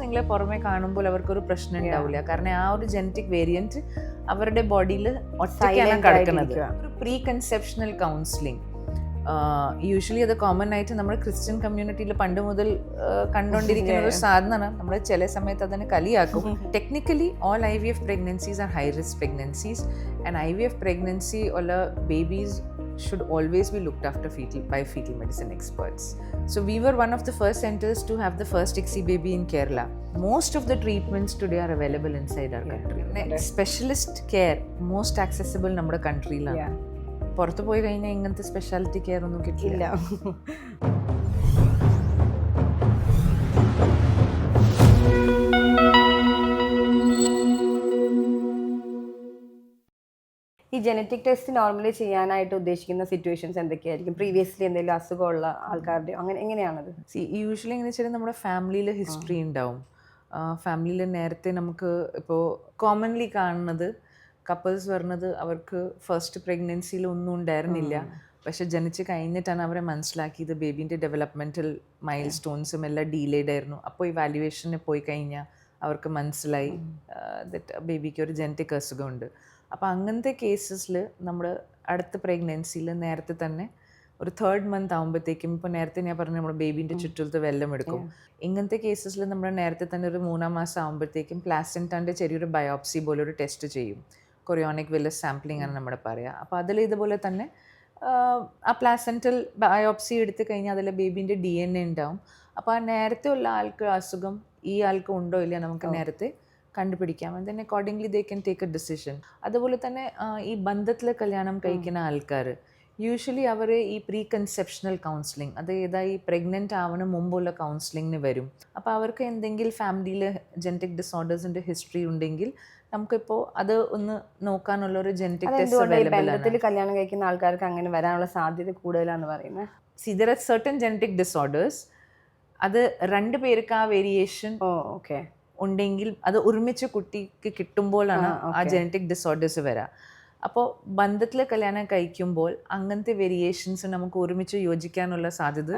നിങ്ങളെ പുറമെ കാണുമ്പോൾ അവർക്കൊരു പ്രശ്നം ഉണ്ടാവില്ല. കാരണം ആ ഒരു ജനറ്റിക് വേരിയന്റ് അവരുടെ ബോഡിയിൽ ഒറ്റയ്ക്കാണ് കിടക്കുന്നത്. ഒരു പ്രീ കൺസെപ്ഷണൽ കൗൺസിലിംഗ് യൂഷ്വലി അത് കോമൺ ആയിട്ട് നമ്മുടെ ക്രിസ്ത്യൻ കമ്മ്യൂണിറ്റിയിൽ പണ്ട് മുതൽ കണ്ടുകൊണ്ടിരിക്കുന്ന ഒരു സാധനമാണ്. നമ്മൾ ചില സമയത്ത് അതിനെ കളിയാക്കും. Technically all IVF pregnancies are high risk pregnancies, and IVF pregnancy ഉള്ള babies should always be looked after by fetal medicine experts. So we were one of the first centers to have the first ICSI baby in Kerala. Most of the treatments today are available inside our country. Specialist care most accessible നമ്മുടെ കൺട്രിയിലാണ്. പുറത്ത് പോയി കഴിഞ്ഞാൽ ഇങ്ങനത്തെ speciality care ഒന്നും കിട്ടില്ല. ഈ genetic test normally ചെയ്യാനായിട്ട് ഉദ്ദേശിക്കുന്ന സിറ്റുവേഷൻസ് എന്തൊക്കെയായിരിക്കും? പ്രീവിയസ്ലി എന്തെങ്കിലും അസുഖമുള്ള ആൾക്കാരുടെ അങ്ങനെ എങ്ങനെയാണത്? യൂഷ്വലി എങ്ങനെ വെച്ചാൽ നമ്മുടെ ഫാമിലിയിൽ ഹിസ്റ്ററി ഉണ്ടാവും. ഫാമിലിയിൽ നേരത്തെ നമുക്ക് ഇപ്പോൾ കോമൺലി കാണുന്നത് കപ്പിൾസ് പറഞ്ഞത് അവർക്ക് ഫസ്റ്റ് പ്രഗ്നൻസിയിൽ ഒന്നും ഉണ്ടായിരുന്നില്ല, പക്ഷെ ജനിച്ച് കഴിഞ്ഞിട്ടാണ് അവരെ മനസ്സിലാക്കിയത് ബേബീൻ്റെ ഡെവലപ്മെൻറ്റൽ മൈൽ സ്റ്റോൺസും എല്ലാം ഡീലേഡ് ആയിരുന്നു. അപ്പോൾ ഇവാലുവേഷന് പോയി കഴിഞ്ഞാൽ അവർക്ക് മനസ്സിലായി ദറ്റ് ബേബിക്ക് ഒരു ജനറ്റിക് അസുഖമുണ്ട്. അപ്പോൾ അങ്ങനത്തെ കേസസിൽ നമ്മൾ അടുത്ത പ്രഗ്നൻസിയിൽ നേരത്തെ തന്നെ ഒരു 3rd month ആകുമ്പോഴത്തേക്കും, ഇപ്പോൾ നേരത്തെ ഞാൻ പറഞ്ഞു നമ്മൾ ബേബീൻ്റെ ചുറ്റത്ത് വെള്ളം എടുക്കും. ഇങ്ങനത്തെ കേസസിൽ നമ്മൾ നേരത്തെ തന്നെ ഒരു 3-ാം മാസം ആകുമ്പോഴത്തേക്കും പ്ലാസെൻറ്റാൻ്റെ ചെറിയൊരു ബയോപ്സി പോലെ ഒരു ടെസ്റ്റ് ചെയ്യും. കൊറിയോണിക് വെല്ലസ് സാമ്പിളിംഗ് ആണ് നമ്മുടെ പറയുക. അപ്പോൾ അതിൽ ഇതുപോലെ തന്നെ ആ പ്ലാസെൻറ്റൽ ബയോപ്സി എടുത്ത് കഴിഞ്ഞാൽ അതിൽ ബേബീൻ്റെ DNA ഉണ്ടാവും. അപ്പോൾ ആ നേരത്തെ ഉള്ള ആൾക്ക് അസുഖം ഈ ആൾക്ക് ഉണ്ടോ ഇല്ല നമുക്ക് നേരത്തെ കണ്ടുപിടിക്കാം. And then accordingly they can take A decision. അതുപോലെ തന്നെ ഈ ബന്ധത്തിൽ കല്യാണം കഴിക്കുന്ന ആൾക്കാർ യൂഷ്വലി അവർ ഈ പ്രീ കൺസെപ്ഷണൽ കൗൺസിലിംഗ്, അതായത് ഈ പ്രഗ്നൻ്റ് ആവുന്ന മുമ്പുള്ള കൗൺസിലിങ്ങിന് വരും. അപ്പോൾ അവർക്ക് എന്തെങ്കിലും ഫാമിലിയിൽ ജനറ്റിക് ഡിസോർഡേഴ്സിൻ്റെ ഹിസ്റ്ററി ഉണ്ടെങ്കിൽ നമുക്കിപ്പോൾ അത് ഒന്ന് നോക്കാനുള്ള ഒരു ജനറ്റിക് ടെസ്റ്റ് അവൈലബിൾ ആണ്. കല്യാണം കഴിക്കുന്ന ആൾക്കാർക്ക് അങ്ങനെ വരാനുള്ള സാധ്യത കൂടുതലാണെന്ന് പറയുന്നത്. there are certain genetic disorders, അത് 2 പേർക്ക് ആ വേരിയേഷൻ ഉണ്ടെങ്കിൽ അത് ഒരുമിച്ച് കുട്ടിക്ക് കിട്ടുമ്പോഴാണ് ആ ജനറ്റിക് ഡിസോർഡേഴ്സ് വരാം. അപ്പോൾ ബന്ധത്തിൽ കല്യാണം കഴിക്കുമ്പോൾ അങ്ങനത്തെ വേരിയേഷൻസ് നമുക്ക് ഒരുമിച്ച് യോജിക്കാനുള്ള സാധ്യത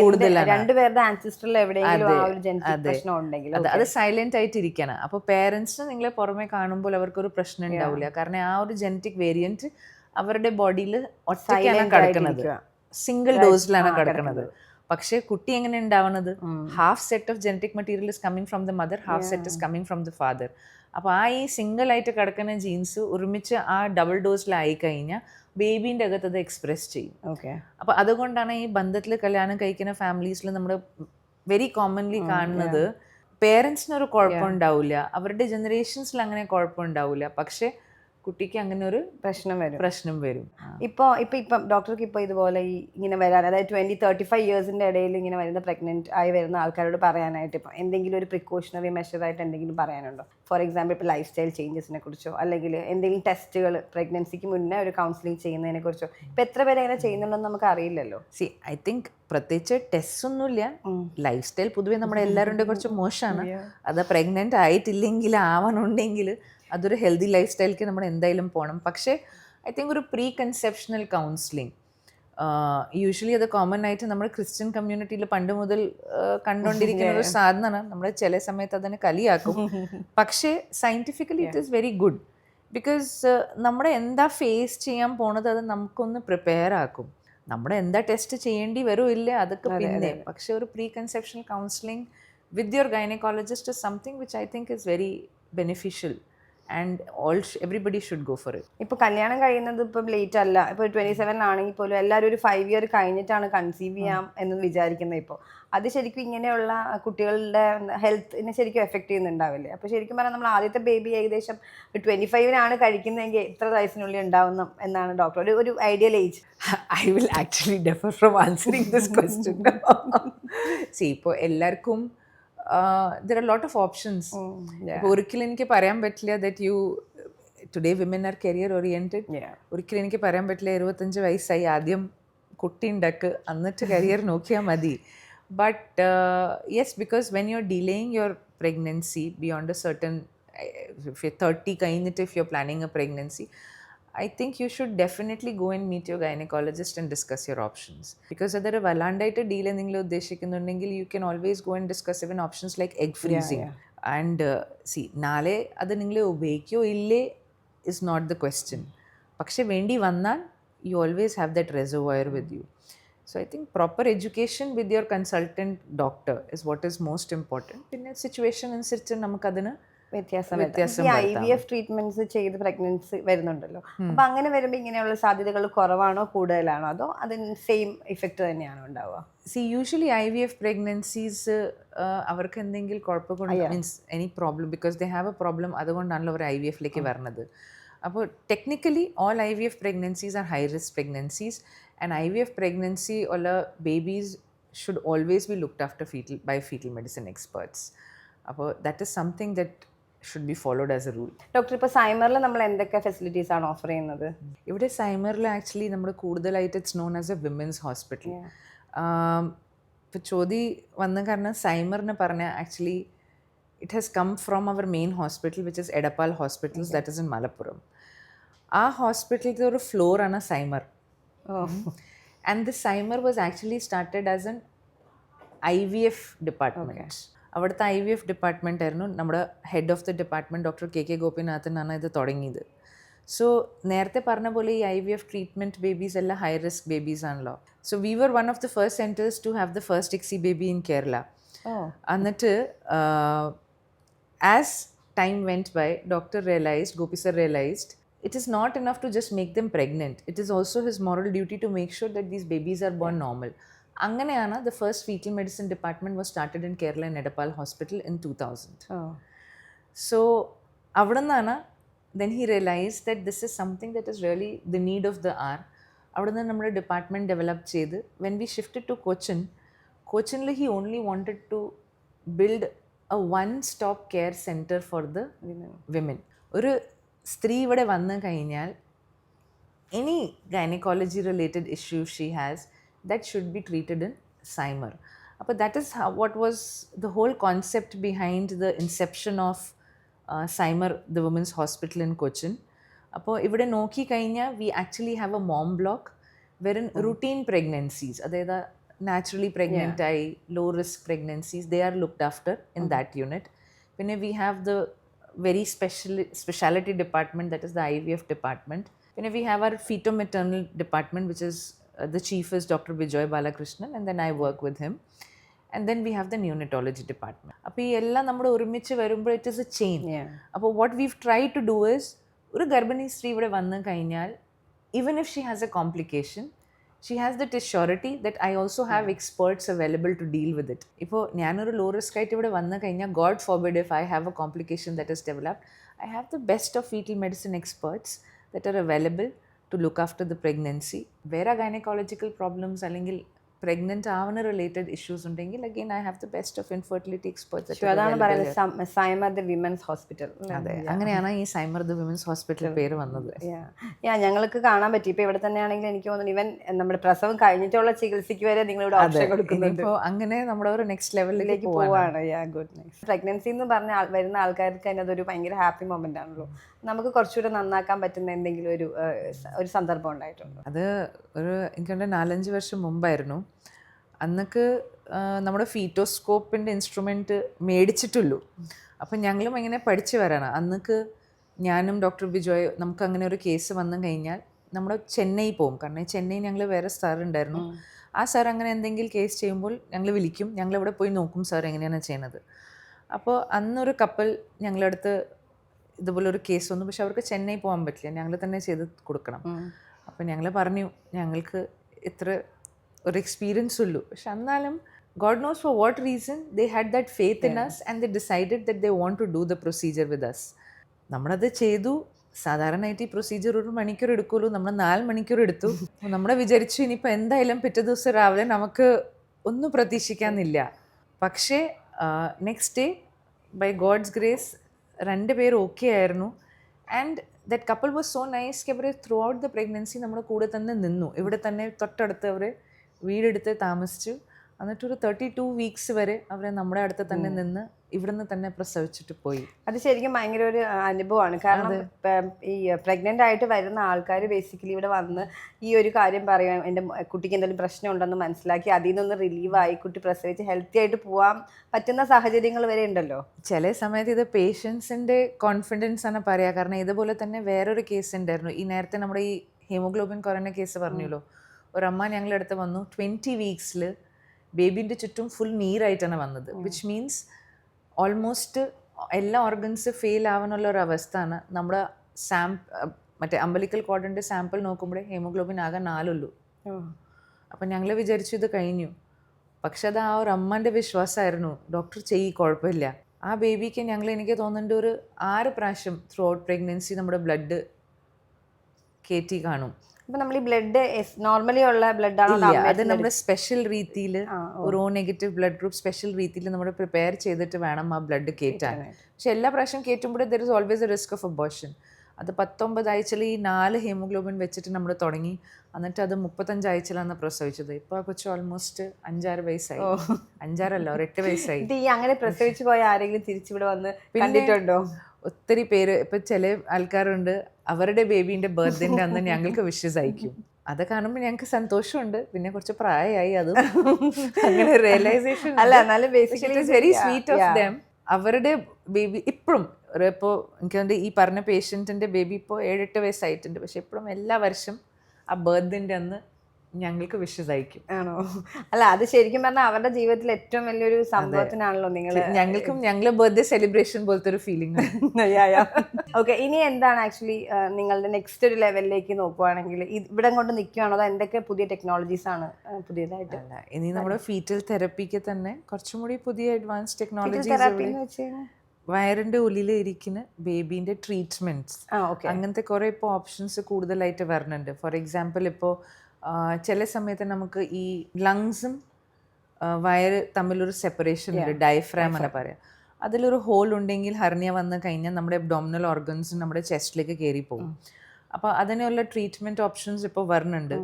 കൂടുതലാണ്. അത് സൈലന്റ് ആയിട്ടിരിക്കണം. അപ്പോൾ പേരൻസിന് നിങ്ങളെ പുറമെ കാണുമ്പോൾ അവർക്കൊരു പ്രശ്നം ഉണ്ടാവില്ല. കാരണം ആ ഒരു ജനറ്റിക് വേരിയന്റ് അവരുടെ ബോഡിയിൽ ഒറ്റയ്ക്കാണ് കിടക്കുന്നത്, സിംഗിൾ ഡോസിലാണ് കിടക്കുന്നത്. പക്ഷേ കുട്ടി എങ്ങനെ ഉണ്ടാവുന്നത്? Half set of genetic material is coming from the mother, half set is coming from the father. അപ്പോൾ ആ ഈ സിംഗിൾ ആയിട്ട് കിടക്കുന്ന ജീൻസ് ഒരുമിച്ച് ആ ഡബിൾ ഡോസിലായി കഴിഞ്ഞാൽ ബേബീൻ്റെ അകത്ത് അത് എക്സ്പ്രസ് ചെയ്യും. അപ്പോൾ അതുകൊണ്ടാണ് ഈ ബന്ധത്തിൽ കല്യാണം കഴിക്കുന്ന ഫാമിലീസിൽ നമ്മൾ വെരി കോമൺലി കാണുന്നത് പേരൻസിനൊരു കുഴപ്പമുണ്ടാവില്ല, അവരുടെ ജനറേഷൻസിൽ അങ്ങനെ കുഴപ്പമുണ്ടാവില്ല, പക്ഷേ കുട്ടിക്ക് അങ്ങനെ ഒരു പ്രശ്നം വരും. ഇപ്പം ഡോക്ടർക്ക് ഇപ്പോൾ ഇതുപോലെ ഇങ്ങനെ വരാൻ, അതായത് 20-35 ഇയേഴ്സിൻ്റെ ഇടയിൽ ഇങ്ങനെ വരുന്ന പ്രഗ്നൻറ്റ് ആയി വരുന്ന ആൾക്കാരോട് പറയാനായിട്ട് ഇപ്പോൾ എന്തെങ്കിലും ഒരു പ്രിക്കോഷണറി മെഷറായിട്ട് എന്തെങ്കിലും പറയാനുണ്ടോ? ഫോർ എക്സാമ്പിൾ ഇപ്പോൾ ലൈഫ് സ്റ്റൈൽ ചേഞ്ചസിനെ കുറിച്ചോ അല്ലെങ്കിൽ എന്തെങ്കിലും ടെസ്റ്റുകൾ പ്രഗ്നൻസിക്ക് മുന്നേ ഒരു കൗൺസിലിംഗ് ചെയ്യുന്നതിനെ കുറിച്ചോ ഇപ്പോൾ എത്ര പേര് അങ്ങനെ ചെയ്യുന്നുണ്ടെന്ന് നമുക്ക് അറിയില്ലല്ലോ. ഐ തിങ്ക് പ്രത്യേകിച്ച് ടെസ്റ്റ് ഒന്നുമില്ല. ലൈഫ് സ്റ്റൈൽ പൊതുവേ നമ്മുടെ എല്ലാവരുടെ കുറച്ച് മോശമാണ്. അത് പ്രഗ്നൻ്റ് ആയിട്ടില്ലെങ്കിൽ ആവാനുണ്ടെങ്കിൽ അതൊരു ഹെൽത്തി ലൈഫ് സ്റ്റൈലിലേക്ക് നമ്മൾ എന്തായാലും പോകണം. പക്ഷേ ഐ തിങ്ക് ഒരു പ്രീ കൺസെപ്ഷണൽ കൗൺസിലിംഗ് യൂഷ്വലി അത് കോമൺ ആയിട്ട് നമ്മുടെ ക്രിസ്ത്യൻ കമ്മ്യൂണിറ്റിയിൽ പണ്ട് മുതൽ കണ്ടുകൊണ്ടിരിക്കുന്ന ഒരു സാധനമാണ്. നമ്മൾ ചില സമയത്ത് അതിനെ കളിയാക്കും, പക്ഷേ scientifically it is very good. Because നമ്മുടെ എന്താ ഫേസ് ചെയ്യാൻ പോണത് അത് നമുക്കൊന്ന് പ്രിപ്പയർ ആക്കും. നമ്മുടെ എന്താ ടെസ്റ്റ് ചെയ്യേണ്ടി വരുമില്ല അതൊക്കെ പിന്നെ. പക്ഷേ ഒരു pre conceptional counselling with your gynaecologist is something which I think is very beneficial and everybody should go for it. ഇപ്പോൾ കല്യാണം കഴിയുന്നത് ഇപ്പം ലേറ്റ് അല്ല, ഇപ്പോൾ 27 ആണെങ്കിൽ പോലും എല്ലാവരും ഒരു 5 year കഴിഞ്ഞിട്ടാണ് കൺസീവ് ചെയ്യാം എന്ന് വിചാരിക്കുന്നത്. ഇപ്പോൾ അത് ശരിക്കും ഇങ്ങനെയുള്ള കുട്ടികളുടെ ഹെൽത്തിനെ ശരിക്കും എഫക്റ്റ് ചെയ്യുന്നുണ്ടാവില്ലേ? അപ്പോൾ ശരിക്കും പറഞ്ഞാൽ നമ്മൾ ആദ്യത്തെ ബേബി ഏകദേശം 25 കഴിക്കുന്നതെങ്കിൽ എത്ര വയസ്സിനുള്ളിൽ ഉണ്ടാവുന്ന എന്നാണ് ഡോക്ടർ ഒരു ideal age? I will actually differ from answering this question. See, ഇപ്പോൾ എല്ലാവർക്കും there are a lot of options. ഒരിക്കലും എനിക്ക് പറയാൻ പറ്റില്ല that you today women are career oriented. ഒരിക്കലും എനിക്ക് പറയാൻ പറ്റില്ല 25 വയസ്സായി ആദ്യം കുട്ടി ഉണ്ടാക്ക് എന്നിട്ട് കരിയർ നോക്കിയാൽ മതി. But yes, because when you're delaying your pregnancy beyond a certain, if you're 30 കഴിഞ്ഞിട്ട് if you're planning a pregnancy, I think you should definitely go and meet your gynecologist and discuss your options. Because അതൊരു വല്ലാണ്ടായിട്ട് deal എന്തെങ്കിലും ഉദ്ദേശിക്കുന്നുണ്ടെങ്കിൽ you can always go and discuss even options like egg freezing. And see, നാളെ അത് നിങ്ങൾ ഉപയോഗിക്കോ ഇല്ലേ is not the question. പക്ഷെ വേണ്ടി വന്നാൽ you always have that reservoir with you. So I think proper education with your consultant doctor is what is most important. പിന്നെ situation അനുസരിച്ച് നമുക്കതിന് വ്യത്യാസം വ്യത്യാസം ഈ IVF ട്രീറ്റ്മെന്റ്സ് ചെയ്ത് പ്രഗ്നൻസി വരുന്നുണ്ടല്ലോ, അപ്പൊ അങ്ങനെ വരുമ്പോൾ ഇങ്ങനെയുള്ള സാധ്യതകൾ കുറവാണോ കൂടുതലാണോ അതോ അതിന് സെയിം ഇഫക്റ്റ് തന്നെയാണോ ഉണ്ടാവുക? യൂഷ്വലി IVF pregnancies അവർക്ക് എന്തെങ്കിലും കുഴപ്പം കൊണ്ട് means any problem because they have a problem അതുകൊണ്ടാണല്ലോ അവർ IVFലേക്ക് വരുന്നത്. അപ്പോൾ technically all IVF pregnancies are high risk pregnancies and IVF pregnancy ഉള്ള babies should always be looked after by fetal medicine experts. അപ്പോൾ that is something that should be followed as a rule. Doctor, ഇപ്പോൾ സൈമറിൽ നമ്മൾ എന്തൊക്കെ facilities ആണ് offer ചെയ്യുന്നത്? ഇവിടെ സൈമറിൽ actually നമ്മൾ കൂടുതലായിട്ട് it's known as a women's hospital. ഇപ്പോൾ ചോദ്യ വന്ന കാരണം സൈമറിന് പറഞ്ഞാൽ actually it has come from our main hospital which is Edappal hospitals that is in Malappuram. ആ ഹോസ്പിറ്റലിലത്തെ ഒരു ഫ്ലോറാണ് Cimar. And the Cimar was actually started as an IVF department. അവിടുത്തെ IVF ഡിപ്പാർട്ട്മെൻ്റ് ആയിരുന്നു. നമ്മുടെ head of the department doctor KK ഗോപിനാഥനാണ് ഇത് തുടങ്ങിയത്. സോ നേരത്തെ പറഞ്ഞ പോലെ ഈ IVF ട്രീറ്റ്മെൻറ്റ് ബേബീസ് എല്ലാം ഹൈ റിസ്ക് ബേബീസ് ആണല്ലോ. So we were one of the first centres to have the first ICSI baby in Kerala. എന്നിട്ട് as time went by Gopi sir realized it is not enough to just make them pregnant. It is also his moral duty to make sure that these babies are born normal. അങ്ങനെയാണ് the first fetal medicine department was started in Kerala in Edappal Hospital in 2000. So അവിടെ നിന്നാണ് then he realized that this is something that is really the need of the hour. അവിടെ നിന്ന് നമ്മുടെ department develop ചെയ്ത് when we shifted to Cochin he only wanted to build a one-stop care center for the women. ഒരു സ്ത്രീ ഇവിടെ വന്നു കഴിഞ്ഞാൽ any gynecology related issue she has that should be treated in Symer. But that is what was the whole concept behind the inception of Symer, the women's hospital in Cochin. അപ്പോൾ ഇവിടെ നോക്കി കഴിഞ്ഞാൽ we actually have a mom block wherein routine pregnancies, അതായത് naturally pregnant ആയി low risk pregnancies, they are looked after in that unit. പിന്നെ we have the very specialty department, that is the IVF department. പിന്നെ we have our feto-maternal department which is the chief is Dr. Bijoy Balakrishnan and then I work with him. And then we have the neonatology department. അപ്പോൾ ഈ എല്ലാം നമ്മുടെ ഒരുമിച്ച് വരുമ്പോൾ it is a chain. അപ്പോൾ what we've tried to do is ഒരു ഗർഭിണി സ്ത്രീ ഇവിടെ വന്നു കഴിഞ്ഞാൽ even if she has a complication, she has that assurity that I also have experts available to deal with it. ഇപ്പോൾ ഞാനൊരു low risk ആയിട്ട് ഇവിടെ വന്നു കഴിഞ്ഞാൽ God forbid if I have a complication that is developed, I have the best of fetal medicine experts that are available to look after the pregnancy. വേറെ gynaecological problems അല്ലെങ്കിൽ pregnant ആവുന്ന related issues ഉണ്ടെങ്കിൽ again I have the best of infertility experts. അതാണ് പറയുന്നത് സൈമർ the women's hospital. അതെ, അങ്ങനെയാണ് ഈ സൈമർ the women's hospital പേര് വന്നത്. ഞങ്ങൾക്ക് കാണാൻ പറ്റി. ഇപ്പൊ ഇവിടെ തന്നെയാണെങ്കിൽ എനിക്ക് തോന്നുന്നു ഇവൻ നമ്മുടെ പ്രസവം കഴിഞ്ഞിട്ടുള്ള ചികിത്സയ്ക്ക് വരെ നിങ്ങളിവിടെ ഓപ്ഷൻ കൊടുക്കുന്നുണ്ട്. ഇപ്പോൾ അങ്ങനെ നമ്മുടെ ഒരു നെക്സ്റ്റ് ലെവലിലേക്ക് പോവാണ്. Good nice. പ്രഗ്നൻസി എന്ന് പറഞ്ഞ വരുന്ന ആൾക്കാർക്ക് തന്നെ അതൊരു ഭയങ്കര ഹാപ്പി മൊമെന്റ് ആണല്ലോ. നമുക്ക് കുറച്ചുകൂടെ നന്നാക്കാൻ പറ്റുന്ന എന്തെങ്കിലും ഒരു സന്ദർഭം ഉണ്ടായിട്ടുണ്ടോ? അത് എനിക്ക് 4-5 വർഷം മുമ്പായിരുന്നു. അന്നൊക്കെ നമ്മുടെ ഫീറ്റോസ്കോപ്പിൻ്റെ ഇൻസ്ട്രുമെൻറ്റ് മേടിച്ചിട്ടുള്ളൂ. അപ്പം ഞങ്ങളും ഇങ്ങനെ പഠിച്ചു വരാണ്. അന്നൊക്കെ ഞാനും ഡോക്ടർ ബിജോയ് നമുക്ക് അങ്ങനെ ഒരു കേസ് വന്നു കഴിഞ്ഞാൽ നമ്മൾ ചെന്നൈ പോകും. കാരണം ചെന്നൈ ഞങ്ങൾ വേറെ സാർ ഉണ്ടായിരുന്നു. ആ സാർ അങ്ങനെ എന്തെങ്കിലും കേസ് ചെയ്യുമ്പോൾ ഞങ്ങൾ വിളിക്കും. ഞങ്ങളിവിടെ പോയി നോക്കും സാർ എങ്ങനെയാണ് ചെയ്യുന്നത്. അപ്പോൾ അന്നൊരു കപ്പിൾ ഞങ്ങളടുത്ത് ഇതുപോലെ ഒരു കേസ് വന്നു. പക്ഷെ അവർക്ക് ചെന്നൈ പോകാൻ പറ്റില്ല, ഞങ്ങൾ തന്നെ ചെയ്ത് കൊടുക്കണം. അപ്പോൾ ഞങ്ങൾ പറഞ്ഞു ഞങ്ങൾക്ക് ഇത്ര ഒരു എക്സ്പീരിയൻസ് ഉള്ളൂ. പക്ഷെ എന്നാലും God knows for what reason they had that faith in us and they decided that they want to do the procedure with us. നമ്മളത് ചെയ്തു. സാധാരണയായിട്ട് ഈ പ്രൊസീജിയർ 1 മണിക്കൂർ എടുക്കുള്ളൂ, നമ്മൾ 4 മണിക്കൂർ എടുത്തു. നമ്മൾ വിചാരിച്ചു ഇനിയിപ്പോൾ എന്തായാലും പിറ്റേ ദിവസം രാവിലെ നമുക്ക് ഒന്നും പ്രതീക്ഷിക്കാനില്ല. പക്ഷേ next day by God's grace 2 പേർ ഓക്കെ ആയിരുന്നു. And that couple was so nice. അവർ ത്രൂ ഔട്ട് ദ പ്രഗ്നൻസി നമ്മുടെ കൂടെ തന്നെ നിന്നു. ഇവിടെ തന്നെ തൊട്ടടുത്ത് അവർ വീടെടുത്ത് താമസിച്ചു. എന്നിട്ടൊരു 32 വീക്സ് വരെ അവർ നമ്മുടെ അടുത്ത് തന്നെ നിന്ന് ഇവിടുന്ന് തന്നെ പ്രസവിച്ചിട്ട് പോയി. അത് ശരിക്കും ഭയങ്കര ഒരു അനുഭവമാണ്. കാരണം ഈ പ്രഗ്നന്റ് ആയിട്ട് വരുന്ന ആൾക്കാർ ബേസിക്കലി ഇവിടെ വന്ന് ഈ ഒരു കാര്യം പറയാം, എൻ്റെ കുട്ടിക്ക് എന്തെങ്കിലും പ്രശ്നം ഉണ്ടെന്ന് മനസ്സിലാക്കി അതിൽ നിന്നൊന്ന് റിലീവായി കുട്ടി പ്രസവിച്ച് ഹെൽത്തി ആയിട്ട് പോകാൻ പറ്റുന്ന സാഹചര്യങ്ങൾ വരെ ഉണ്ടല്ലോ. ചില സമയത്ത് ഇത് പേഷ്യൻസിൻ്റെ കോൺഫിഡൻസ് ആണ് പറയുക. കാരണം ഇതുപോലെ തന്നെ വേറൊരു കേസ് ഉണ്ടായിരുന്നു. ഈ നേരത്തെ നമ്മുടെ ഈ ഹീമോഗ്ലോബിൻ കുറഞ്ഞ കേസ് പറഞ്ഞല്ലോ, ഒരമ്മ ഞങ്ങളുടെ അടുത്ത് വന്നു. 20 വീക്സിൽ ബേബീൻ്റെ ചുറ്റും ഫുൾ നീരായിട്ടാണ് വന്നത്. വിച്ച് മീൻസ് ഓൾമോസ്റ്റ് എല്ലാ ഓർഗൻസ് ഫെയിൽ ആവാനുള്ള ഒരു അവസ്ഥയാണ്. നമ്മുടെ മറ്റേ അംബലിക്കൽ കോർഡിൻ്റെ സാമ്പിൾ നോക്കുമ്പോഴേ ഹീമോഗ്ലോബിൻ ആകെ 4 അപ്പം ഞങ്ങൾ വിചാരിച്ചു ഇത് കഴിഞ്ഞു. പക്ഷെ അത് ആ ഒരു അമ്മൻ്റെ വിശ്വാസമായിരുന്നു, ഡോക്ടർ കുഴപ്പമില്ല. ആ ബേബിക്ക് എനിക്ക് തോന്നുന്നുണ്ട് ഒരു 6 പ്രാവശ്യം ത്രൂ ഔട്ട് പ്രഗ്നൻസി നമ്മുടെ ബ്ലഡ് കയറ്റി കാണും. അപ്പൊ നമ്മൾ ഈ ബ്ലഡ് നോർമലി ഉള്ള ബ്ലഡ് ആണോ? അത് നമ്മുടെ സ്പെഷ്യൽ രീതിയിൽ ഒരു O negative blood group special രീതിയിൽ നമ്മൾ പ്രിപ്പയർ ചെയ്തിട്ട് വേണം ആ ബ്ലഡ് കയറ്റാൻ. പക്ഷെ എല്ലാ പ്രാവശ്യം കയറ്റുമ്പോഴും there is always a risk of abortion. അത് 19 ആഴ്ചയിൽ ഈ 4 ഹീമോഗ്ലോബിൻ വെച്ചിട്ട് നമ്മൾ തുടങ്ങി. എന്നിട്ട് അത് 35 ആഴ്ചയിലാണ് പ്രസവിച്ചത്. ഇപ്പോൾ ആ കൊച്ചു ഓൾമോസ്റ്റ് 5-6 വയസ്സായി. 5-6 ഒരു 8 വയസ്സായി. ഈ അങ്ങനെ പ്രസവിച്ചു പോയ ആരെങ്കിലും തിരിച്ചിവിടെ വന്ന് കണ്ടിട്ടുണ്ടോ? ഒത്തിരി പേര് ഇപ്പം ചില ആൾക്കാരുണ്ട്, അവരുടെ ബേബീൻ്റെ ബർത്ത്ഡേൻ്റെ അന്ന് ഞങ്ങൾക്ക് വിഷസ് അയക്കും. അത് കാണുമ്പോൾ ഞങ്ങൾക്ക് സന്തോഷമുണ്ട്. പിന്നെ കുറച്ച് പ്രായമായി, അതും അങ്ങനെ realisation very sweet of them. അവരുടെ ബേബി ഇപ്പോഴും ഇപ്പോൾ എനിക്ക് ഈ പറഞ്ഞ പേഷ്യൻറ്റിൻ്റെ ബേബി ഇപ്പോൾ 7-8 വയസ്സായിട്ടുണ്ട്. പക്ഷെ ഇപ്പോഴും എല്ലാ വർഷം ആ ബർത്ത്ഡേൻ്റെ അന്ന് ഞങ്ങൾക്ക് വിഷസ് അയക്കും. ആണോ? അല്ല, അത് ശരിക്കും പറഞ്ഞാൽ അവരുടെ ജീവിതത്തിൽ ഏറ്റവും വലിയൊരു സംഭവത്തിനാണല്ലോ നിങ്ങൾ. ഞങ്ങളെ ബർത്ത്ഡേ സെലിബ്രേഷൻ പോലത്തെ ഒരു ഫീലിംഗ്. ഓക്കെ, ഇനി എന്താണ് ആക്ച്വലി നിങ്ങളുടെ നെക്സ്റ്റ് ഒരു ലെവലിലേക്ക് നോക്കുവാണെങ്കിൽ ഇവിടെ കൊണ്ട് നിൽക്കുകയാണോ? അതോ എന്തൊക്കെ പുതിയ ടെക്നോളജീസ് ആണ് പുതിയതായിട്ട്? ഇനി നമ്മുടെ ഫീറ്റൽ തെറപ്പിക്ക് തന്നെ കുറച്ചും കൂടി പുതിയ അഡ്വാൻസ് ടെക്നോളജീസ്, വയറിൻ്റെ ഉള്ളിൽ ഇരിക്കുന്ന ബേബീൻ്റെ ട്രീറ്റ്മെൻറ്റ്സ്, അങ്ങനത്തെ കുറേ ഇപ്പോൾ ഓപ്ഷൻസ് കൂടുതലായിട്ട് വരുന്നുണ്ട്. ഫോർ എക്സാമ്പിൾ ഇപ്പോൾ ചില സമയത്ത് നമുക്ക് ഈ ലങ്സും വയറ് തമ്മിലൊരു സെപ്പറേഷൻ ഉണ്ട്, ഡയഫ്രാം എന്ന് പറയാം. അതിലൊരു ഹോൾ ഉണ്ടെങ്കിൽ ഹെർണിയ വന്നു കഴിഞ്ഞാൽ നമ്മുടെ അബ്ഡോമിനൽ ഓർഗൻസ് നമ്മുടെ ചെസ്റ്റിലേക്ക് കയറി പോകും. അപ്പോൾ അതിനുള്ള ട്രീറ്റ്മെൻറ്റ് ഓപ്ഷൻസ് ഇപ്പോൾ വരുന്നുണ്ട്.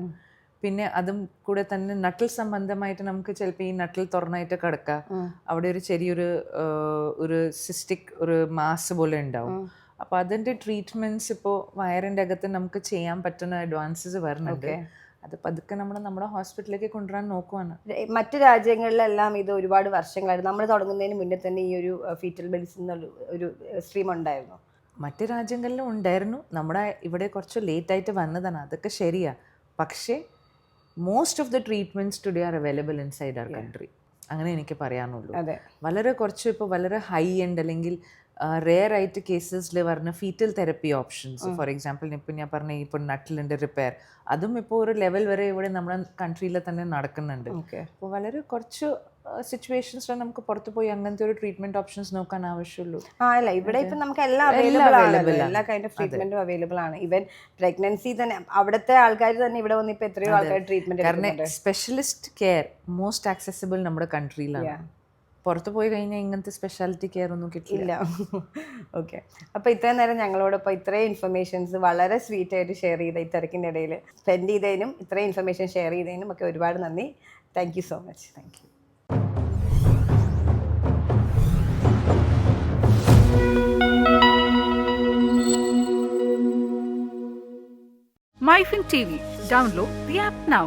പിന്നെ അതും കൂടെ തന്നെ നട്ടിൽ സംബന്ധമായിട്ട് നമുക്ക് ചിലപ്പോൾ ഈ നട്ടിൽ തുറന്നായിട്ട് കിടക്കാം, അവിടെ ഒരു ചെറിയൊരു സിസ്റ്റിക് ഒരു മാസ് പോലെ ഉണ്ടാവും. അപ്പോൾ അതിൻ്റെ ട്രീറ്റ്മെൻറ്റ്സ് ഇപ്പോൾ വയറിൻ്റെ അകത്ത് നമുക്ക് ചെയ്യാൻ പറ്റുന്ന അഡ്വാൻസസ് വരുന്നുണ്ട്. അത് പതുക്കെ നമ്മുടെ ഹോസ്പിറ്റലിലേക്ക് കൊണ്ടുവരാൻ നോക്കുവാണ്. മറ്റു രാജ്യങ്ങളിലെല്ലാം ഇത് ഒരുപാട് വർഷങ്ങളായിരുന്നു. നമ്മൾ തുടങ്ങുന്നതിന് മുന്നേ തന്നെ ഈ ഒരു ഫീറ്റൽ മെഡിസിൻ ഒരു സ്ട്രീം ഉണ്ടായിരുന്നു. മറ്റു രാജ്യങ്ങളിലും ഉണ്ടായിരുന്നു. നമ്മുടെ ഇവിടെ കുറച്ച് ലേറ്റായിട്ട് വന്നതാണ്, അതൊക്കെ ശരിയാ. പക്ഷേ most of the treatments today are available inside our country. അങ്ങനെ എനിക്ക് പറയാനുള്ളൂ. വളരെ കുറച്ച് ഇപ്പോൾ വളരെ ഹൈ എൻഡ് അല്ലെങ്കിൽ റെയർ ആയിട്ട് കേസസിൽ പറഞ്ഞ fetal therapy options, for example ഇപ്പോൾ ഞാൻ പറഞ്ഞ ഇപ്പോൾ നട്ടിലിൻ്റെ റിപ്പയർ, അതും ഇപ്പോൾ ഒരു ലെവൽ വരെ ഇവിടെ നമ്മുടെ കൺട്രിയിൽ തന്നെ നടക്കുന്നുണ്ട്. അപ്പോൾ വളരെ കുറച്ച് സിറ്റുവേഷൻസിൽ നമുക്ക് പുറത്ത് പോയി അങ്ങനത്തെ ഒരു ട്രീറ്റ്മെന്റ് ഓപ്ഷൻസ് നോക്കാൻ ആവശ്യമുള്ളൂ. അല്ല, ഇവിടെ ഇപ്പം നമുക്ക് എല്ലാം അവൈലബിൾ, എല്ലാ കൈൻഡ് ഓഫ് ട്രീറ്റ്മെന്റും അവൈലബിൾ ആണ്. ഈവൻ പ്രഗ്നൻസി തന്നെ അവിടുത്തെ ആൾക്കാർ തന്നെ ഇവിടെ വന്ന് ഇപ്പം എത്രയോ ആൾക്കാർ ട്രീറ്റ്മെന്റ്. കാരണം സ്പെഷ്യലിസ്റ്റ് കെയർ മോസ്റ്റ് ആക്സസിബിൾ നമ്മുടെ കൺട്രിയിലാണ്. പുറത്ത് പോയി കഴിഞ്ഞാൽ ഇങ്ങനത്തെ സ്പെഷ്യാലിറ്റി കെയർ ഒന്നും കിട്ടില്ല. ഓക്കെ, അപ്പോൾ ഇത്രയും നേരം ഞങ്ങളോടൊപ്പം ഇത്രയും ഇൻഫർമേഷൻസ് വളരെ സ്വീറ്റ് ആയിട്ട് ഷെയർ ചെയ്ത, ഈ തിരക്കിൻ്റെ ഇടയിൽ സ്പെൻഡ് ചെയ്തതിനും ഇത്രയും ഇൻഫർമേഷൻ ഷെയർ ചെയ്തതിനും ഒക്കെ ഒരുപാട് നന്ദി. Thank you so much. Thank you. MyFin TV. Download the app now.